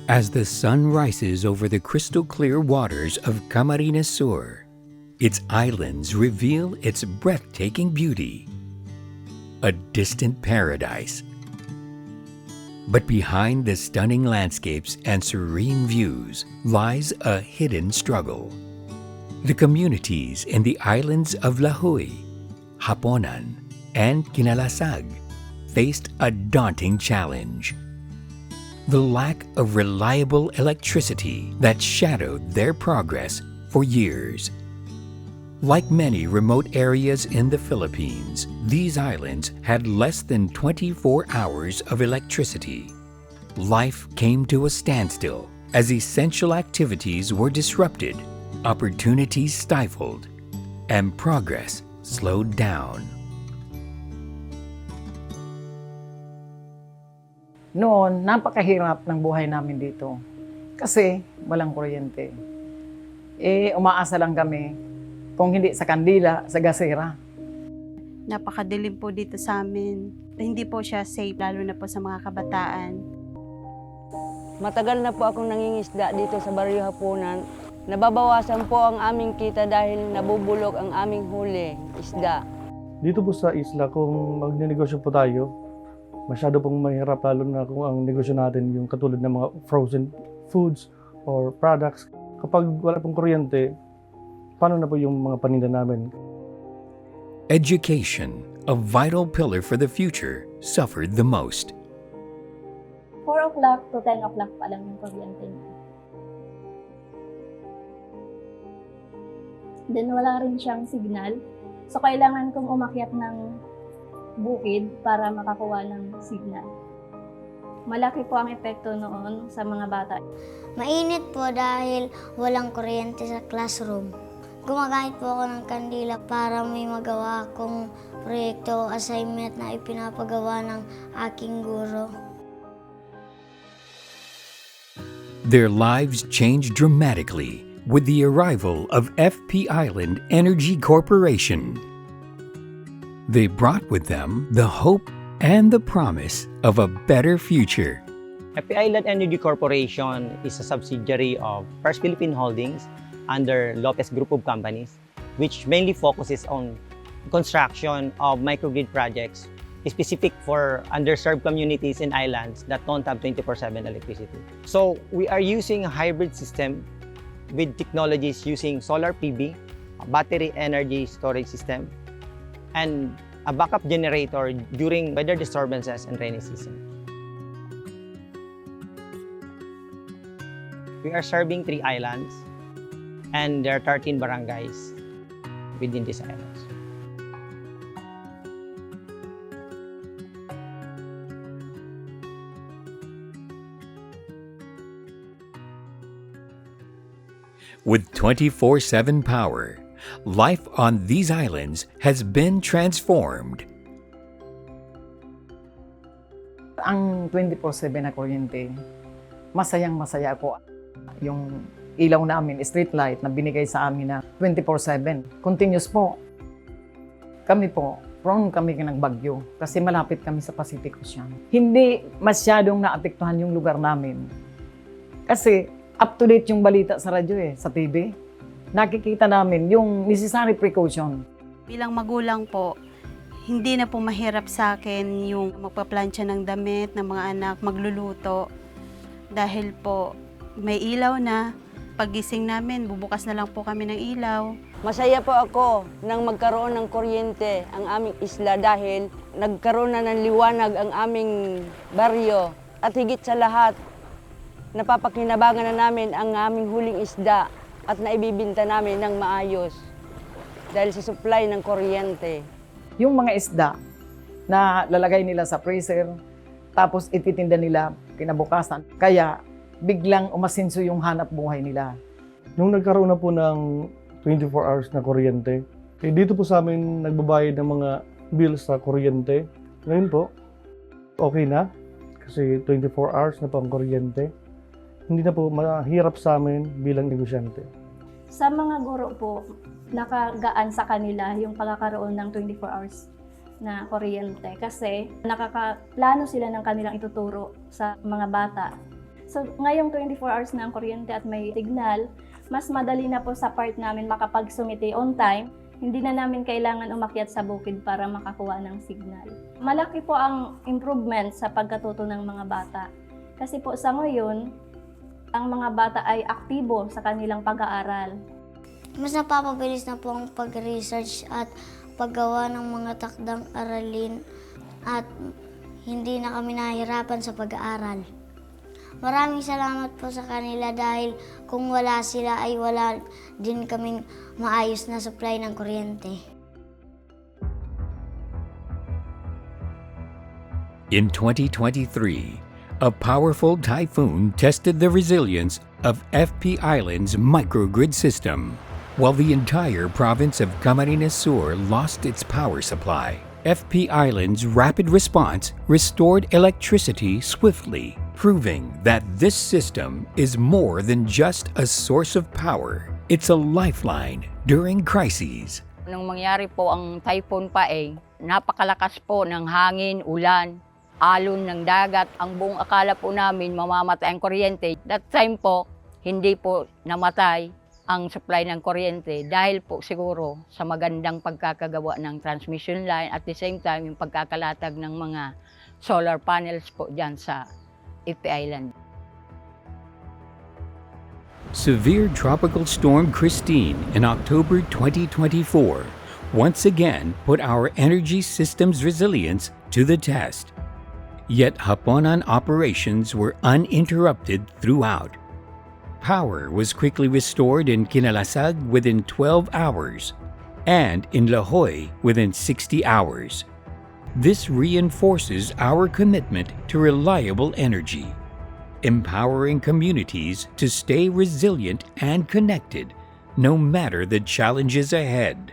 As the sun rises over the crystal-clear waters of Camarines Sur, its islands reveal its breathtaking beauty, a distant paradise. But behind the stunning landscapes and serene views lies a hidden struggle. The communities in the islands of Lahoy, Haponan, and Kinalasag faced a daunting challenge: the lack of reliable electricity that shadowed their progress for years. Like many remote areas in the Philippines, these islands had less than 24 hours of electricity. Life came to a standstill as essential activities were disrupted, opportunities stifled, and progress slowed down. Noon, napakahirap ng buhay namin dito kasi walang kuryente. Umaasa lang kami kung hindi sa kandila, sa gasera. Napakadilim po dito sa amin. Hindi po siya safe, lalo na po sa mga kabataan. Matagal na po akong nangingisda dito sa Baryo Haponan. Nababawasan po ang aming kita dahil nabubulok ang aming huli, isda. Dito po sa isla, kung magnenegosyo po tayo, masyado pong mahirap, lalo na kung ang negosyo natin yung katulad ng mga frozen foods or products. Kapag wala pong kuryente, paano na po yung mga paninda namin? Education, a vital pillar for the future, suffered the most. 4 o'clock to 10 o'clock pa lang yung kuryente niya. Then wala rin siyang signal. So kailangan kong umakyat ng bukid para makakuha ng signal. Malaki po ang epekto noon sa mga bata. Mainit po dahil walang kuryente sa classroom. Gumagamit po ako ng kandila para may magawa akong proyekto o assignment na ipinapagawa ng aking guro. Their lives changed dramatically with the arrival of FP Island Energy Corporation. They brought with them the hope and the promise of a better future. FP Island Energy Corporation is a subsidiary of First Philippine Holdings under Lopez Group of Companies, which mainly focuses on construction of microgrid projects specific for underserved communities and islands that don't have 24/7 electricity. So we are using a hybrid system with technologies using solar PV, a battery energy storage system, and a backup generator during weather disturbances and rainy season. We are serving 3 islands, and there are 13 barangays within these islands. With 24/7 power, life on these islands has been transformed. Ang 24/7 na kuryente, masayang-masaya ako. Yung ilaw namin, street light na binigay sa amin na 24/7. Continuous po. Kami po, prone kami ng bagyo kasi malapit kami sa Pacific Ocean. Hindi masyadong naapektuhan yung lugar namin. Kasi up to date yung balita sa radyo sa TV. Nakikita namin yung necessary precaution. Bilang magulang po, hindi na po mahirap sa akin yung magpaplansya ng damit ng mga anak, magluluto. Dahil po may ilaw na, paggising namin, bubukas na lang po kami ng ilaw. Masaya po ako nang magkaroon ng kuryente ang aming isla dahil nagkaroon na ng liwanag ang aming baryo. At higit sa lahat, napapakinabangan na namin ang aming huling isda at naibibinta namin ng maayos dahil sa supply ng kuryente. Yung mga isda na lalagay nila sa freezer, tapos ititinda nila kinabukasan. Kaya biglang umasinso yung hanap buhay nila. Nung nagkaroon na po ng 24 hours na kuryente, dito po sa amin nagbabayad ng mga bills sa kuryente. Ngayon po, okay na kasi 24 hours na po ang kuryente. Hindi na po mahirap sa amin bilang negosyante. Sa mga guro po, nakagaan sa kanila yung pagkakaroon ng 24 hours na kuryente kasi nakakaplano sila ng kanilang ituturo sa mga bata. Sa So, ngayong 24 hours na ang kuryente at may signal, mas madali na po sa part namin makapagsumite on time. Hindi na namin kailangan umakyat sa bukid para makakuha ng signal. Malaki po ang improvement sa pagkatuto ng mga bata. Kasi po sa ngayon, ang mga bata ay aktibo sa kanilang pag-aaral. Mas napapabilis na po ang pag-research at paggawa ng mga takdang aralin at hindi na kami nahihirapan sa pag-aaral. Maraming salamat po sa kanila dahil kung wala sila ay wala din kaming maayos na supply ng kuryente. In 2023, a powerful typhoon tested the resilience of FP Island's microgrid system. While the entire province of Camarines Sur lost its power supply, FP Island's rapid response restored electricity swiftly, proving that this system is more than just a source of power. It's a lifeline during crises. Nung mangyari po ang typhoon Paeng, napakalakas po ng hangin, ulan, alon ng dagat. Ang buong akala po namin mamamatay ang kuryente. That time po, hindi po namatay ang supply ng kuryente dahil po siguro sa magandang pagkakagawa ng transmission line at the same time yung pagkakalatag ng mga solar panels po dyan sa FP Island. Severe Tropical Storm Christine in October 2024 once again put our energy system's resilience to the test. Yet Haponan operations were uninterrupted throughout. Power was quickly restored in Kinalasag within 12 hours and in La Joy within 60 hours. This reinforces our commitment to reliable energy, empowering communities to stay resilient and connected no matter the challenges ahead.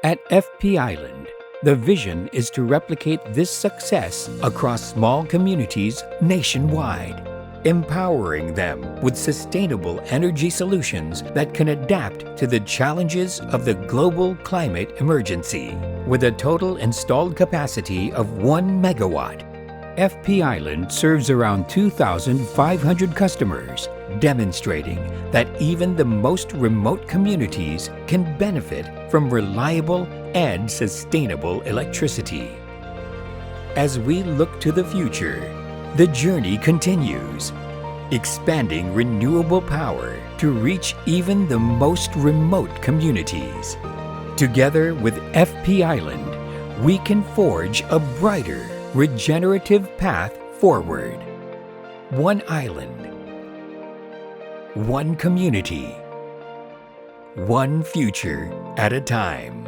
At FP Island, the vision is to replicate this success across small communities nationwide, empowering them with sustainable energy solutions that can adapt to the challenges of the global climate emergency. With a total installed capacity of 1 megawatt, FP Island serves around 2,500 customers, demonstrating that even the most remote communities can benefit from reliable and sustainable electricity. As we look to the future, the journey continues, expanding renewable power to reach even the most remote communities. Together with FP Island, we can forge a brighter, regenerative path forward. One island, one community, one future at a time.